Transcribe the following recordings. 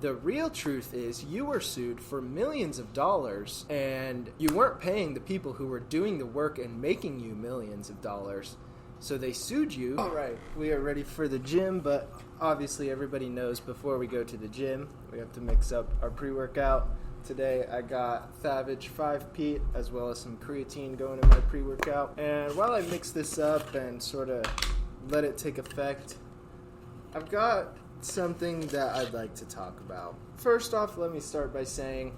The real truth is you were sued for millions of dollars, and you weren't paying the people who were doing the work and making you millions of dollars. So they sued you. All right, we are ready for the gym, but obviously everybody knows before we go to the gym, we have to mix up our pre-workout. Today I got Savage 5-Pete as well as some creatine going in my pre-workout. And while I mix this up and sort of let it take effect, I've got something that I'd like to talk about. First off, let me start by saying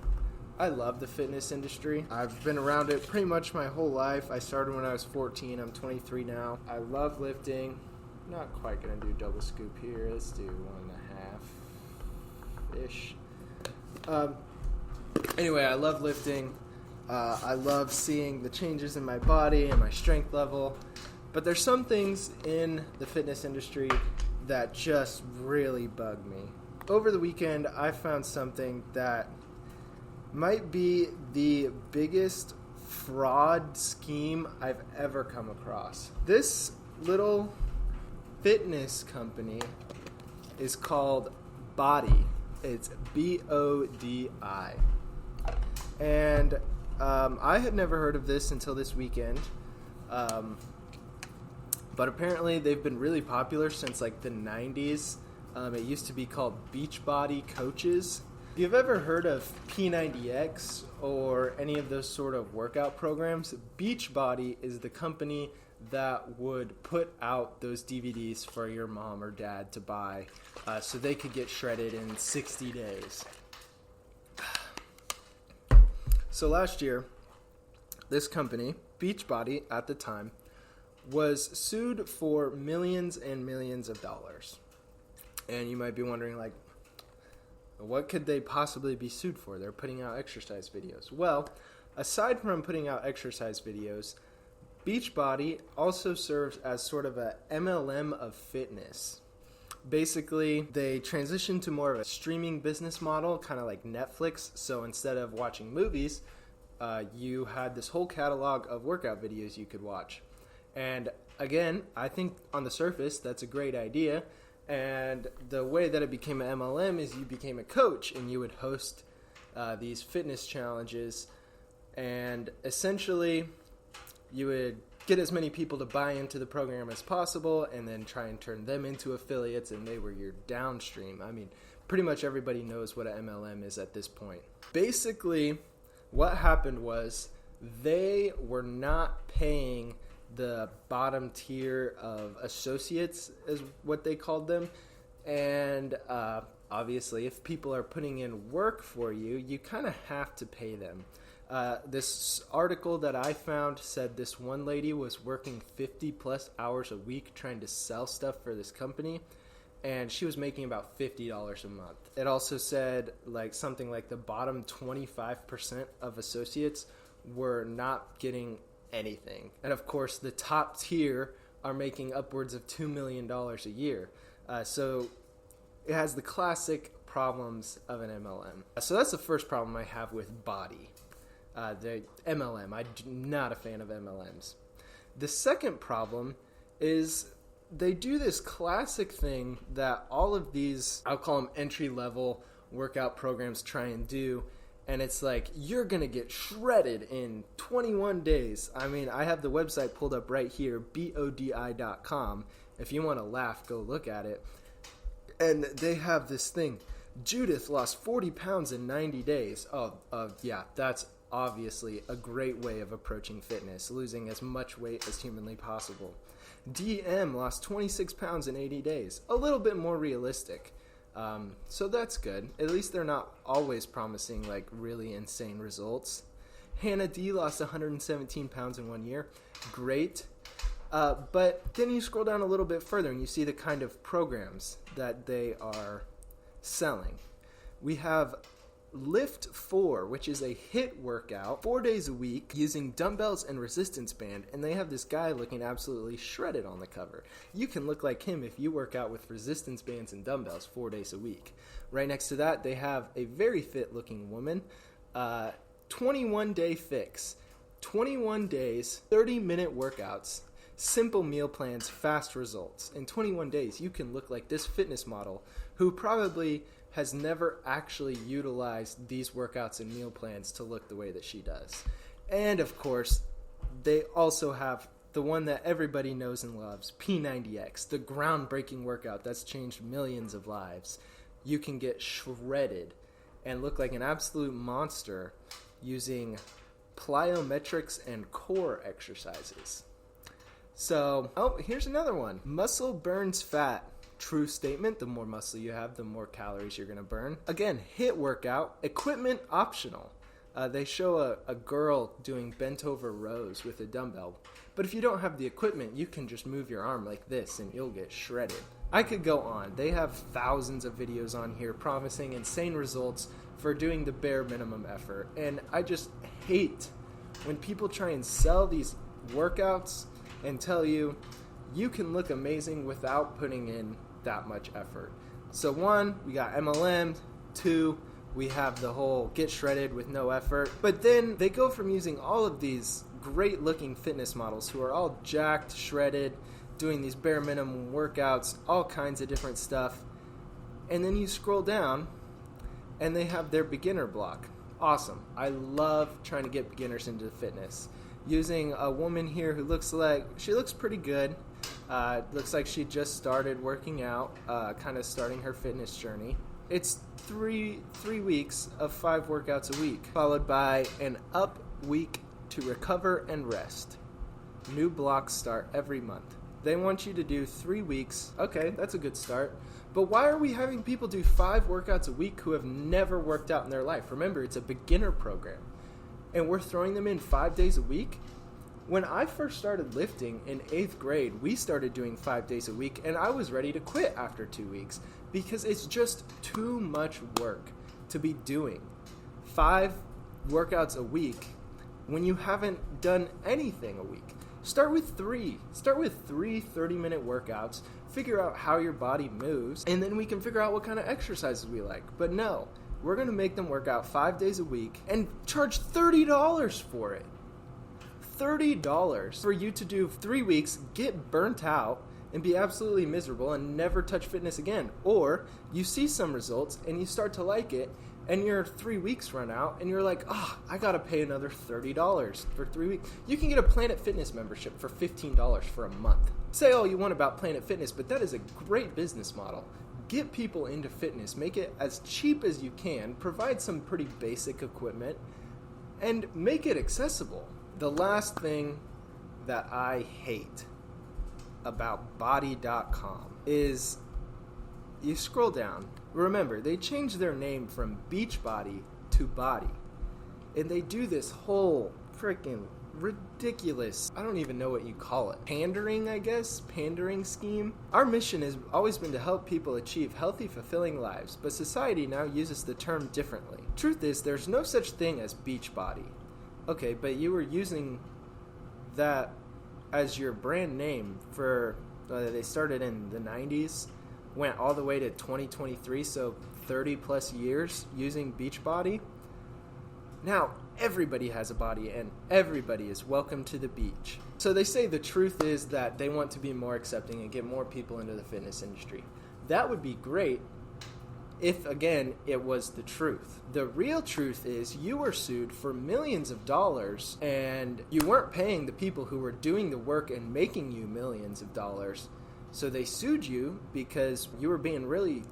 I love the fitness industry. I've been around it pretty much my whole life. I started when I was 14. I'm 23 now. I love lifting. Not quite going to do double scoop here. Let's do 1.5-ish. Anyway, I love lifting. I love seeing the changes in my body and my strength level. But there's some things in the fitness industry that just really bug me. Over the weekend, I found something that might be the biggest fraud scheme I've ever come across. This little fitness company is called Bodi. It's B-O-D-I. And I had never heard of this until this weekend. But apparently they've been really popular since like the 90s. It used to be called Beachbody coaches. If you've ever heard of P90X or any of those sort of workout programs, Beachbody is the company that would put out those DVDs for your mom or dad to buy so they could get shredded in 60 days. So last year, this company, Beachbody at the time, was sued for millions and millions of dollars. And you might be wondering, like, what could they possibly be sued for? They're putting out exercise videos. Well, aside from putting out exercise videos, Beachbody also serves as sort of a MLM of fitness. Basically, they transitioned to more of a streaming business model, kind of like Netflix. So instead of watching movies, you had this whole catalog of workout videos you could watch. And again, I think on the surface, that's a great idea. And the way that it became an MLM is you became a coach and you would host these fitness challenges. And essentially, you would get as many people to buy into the program as possible and then try and turn them into affiliates, and they were your downstream. I mean, pretty much everybody knows what an MLM is at this point. Basically, what happened was they were not paying the bottom tier of associates, is what they called them. And obviously, if people are putting in work for you, you kind of have to pay them. This article that I found said this one lady was working 50 plus hours a week trying to sell stuff for this company, and she was making about $50 a month. It also said like something like the bottom 25% of associates were not getting anything. And of course, the top tier are making upwards of $2 million a year. So it has the classic problems of an MLM. So that's the first problem I have with Bodi. The MLM. I'm not a fan of MLMs. The second problem is they do this classic thing that all of these, I'll call them entry-level workout programs, try and do. And it's like, you're going to get shredded in 21 days. I mean, I have the website pulled up right here, bodi.com. If you want to laugh, go look at it. And they have this thing. Judith lost 40 pounds in 90 days. Yeah, that's obviously a great way of approaching fitness, losing as much weight as humanly possible. DM lost 26 pounds in 80 days. A little bit more realistic. So that's good. At least they're not always promising like really insane results. Hannah D lost 117 pounds in 1 year. Great. But then you scroll down a little bit further and you see the kind of programs that they are selling. We have Lift 4, which is a HIIT workout 4 days a week using dumbbells and resistance band, and they have this guy looking absolutely shredded on the cover. You can look like him if you work out with resistance bands and dumbbells 4 days a week. Right next to that, they have a very fit looking woman, 21-day fix, 21 days, 30-minute workouts, simple meal plans, fast results. In 21 days, you can look like this fitness model who probably has never actually utilized these workouts and meal plans to look the way that she does. And of course, they also have the one that everybody knows and loves, P90X, the groundbreaking workout that's changed millions of lives. You can get shredded and look like an absolute monster using plyometrics and core exercises. So, here's another one. Muscle burns fat. True statement. The more muscle you have, the more calories you're going to burn. Again, HIIT workout, equipment optional. They show a girl doing bent over rows with a dumbbell. But if you don't have the equipment, you can just move your arm like this and you'll get shredded. I could go on. They have thousands of videos on here promising insane results for doing the bare minimum effort. And I just hate when people try and sell these workouts and tell you you can look amazing without putting in that much effort. So 1, we got MLM. 2, we have the whole get shredded with no effort. But then they go from using all of these great looking fitness models who are all jacked, shredded, doing these bare minimum workouts, all kinds of different stuff. And then you scroll down and they have their beginner block. Awesome. I love trying to get beginners into fitness. Using a woman here who looks pretty good. Looks like she just started working out, kind of starting her fitness journey. It's three weeks of 5 workouts a week, followed by an up week to recover and rest. New blocks start every month. They want you to do 3 weeks. Okay, that's a good start. But why are we having people do 5 workouts a week who have never worked out in their life? Remember, it's a beginner program. And we're throwing them in 5 days a week? When I first started lifting in 8th grade, we started doing 5 days a week, and I was ready to quit after 2 weeks because it's just too much work to be doing 5 workouts a week when you haven't done anything a week. Start with 3. Start with 3 30-minute workouts, figure out how your body moves, and then we can figure out what kind of exercises we like. But no, we're going to make them work out 5 days a week and charge $30 for it. $30 for you to do 3 weeks, get burnt out, and be absolutely miserable and never touch fitness again. Or you see some results and you start to like it, and your 3 weeks run out, and you're like, I gotta pay another $30 for 3 weeks. You can get a Planet Fitness membership for $15 for a month. Say all you want about Planet Fitness, but that is a great business model. Get people into fitness, make it as cheap as you can, provide some pretty basic equipment, and make it accessible. The last thing that I hate about Bodi.com is you scroll down. Remember, they changed their name from Beachbody to Bodi. And they do this whole freaking ridiculous, I don't even know what you call it, pandering scheme. Our mission has always been to help people achieve healthy, fulfilling lives, but society now uses the term differently. Truth is, there's no such thing as Beachbody. Okay, but you were using that as your brand name for, they started in the 90s, went all the way to 2023, so 30 plus years using Beachbody. Now, everybody has a body and everybody is welcome to the beach. So they say the truth is that they want to be more accepting and get more people into the fitness industry. That would be great if, again, it was the truth. The real truth is you were sued for millions of dollars and you weren't paying the people who were doing the work and making you millions of dollars. So they sued you because you were being really,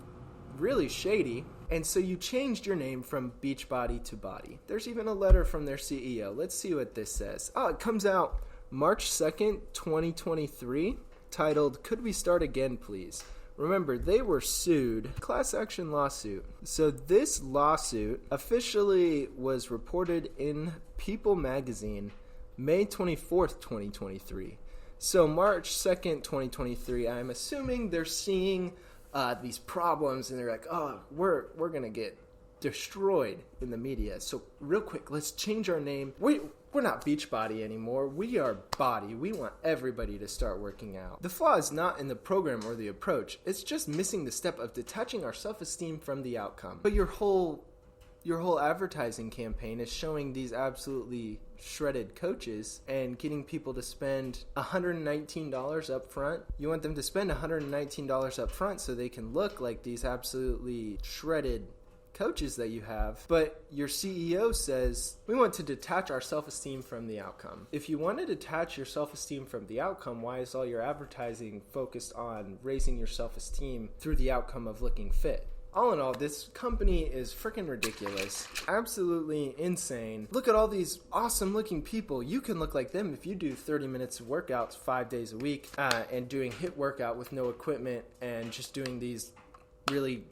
really shady. And so you changed your name from Beachbody to Bodi. There's even a letter from their CEO. Let's see what this says. It comes out March 2nd, 2023, titled, "Could We Start Again, Please?" Remember, they were sued, class action lawsuit. So this lawsuit officially was reported in People magazine May 24th, 2023. So March 2nd, 2023, I'm assuming they're seeing these problems and they're like, we're going to get destroyed in the media. So real quick, let's change our name. We're not Beachbody anymore. We are Bodi. We want everybody to start working out. The flaw is not in the program or the approach. It's just missing the step of detaching our self-esteem from the outcome. But your whole advertising campaign is showing these absolutely shredded coaches and getting people to spend $119 up front. You want them to spend $119 up front so they can look like these absolutely shredded coaches that you have, but your CEO says, we want to detach our self-esteem from the outcome. If you want to detach your self-esteem from the outcome, why is all your advertising focused on raising your self-esteem through the outcome of looking fit? All in all, this company is freaking ridiculous. Absolutely insane. Look at all these awesome looking people. You can look like them if you do 30 minutes of workouts 5 days a week and doing HIIT workout with no equipment and just doing these really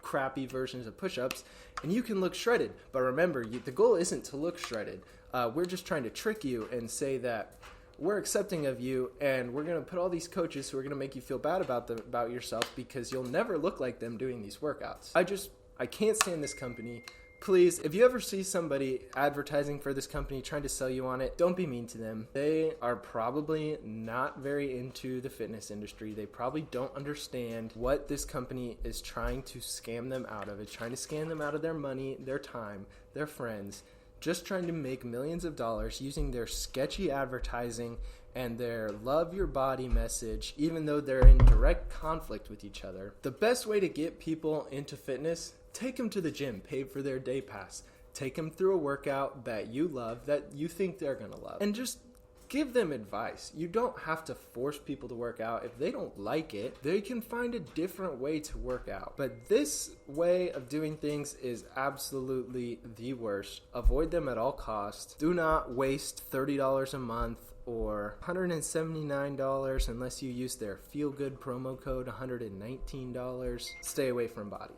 crappy versions of push-ups, and you can look shredded. But remember, the goal isn't to look shredded. We're just trying to trick you and say that we're accepting of you, and we're going to put all these coaches who are going to make you feel bad about yourself because you'll never look like them doing these workouts. I can't stand this company. Please, if you ever see somebody advertising for this company trying to sell you on it, don't be mean to them. They are probably not very into the fitness industry. They probably don't understand what this company is trying to scam them out of. It's trying to scam them out of their money, their time, their friends, just trying to make millions of dollars using their sketchy advertising and their love your body message, even though they're in direct conflict with each other. The best way to get people into fitness, take them to the gym, pay for their day pass. Take them through a workout that you love, that you think they're going to love. And just give them advice. You don't have to force people to work out. If they don't like it, they can find a different way to work out. But this way of doing things is absolutely the worst. Avoid them at all costs. Do not waste $30 a month or $179 unless you use their feel good promo code $119. Stay away from Bodi.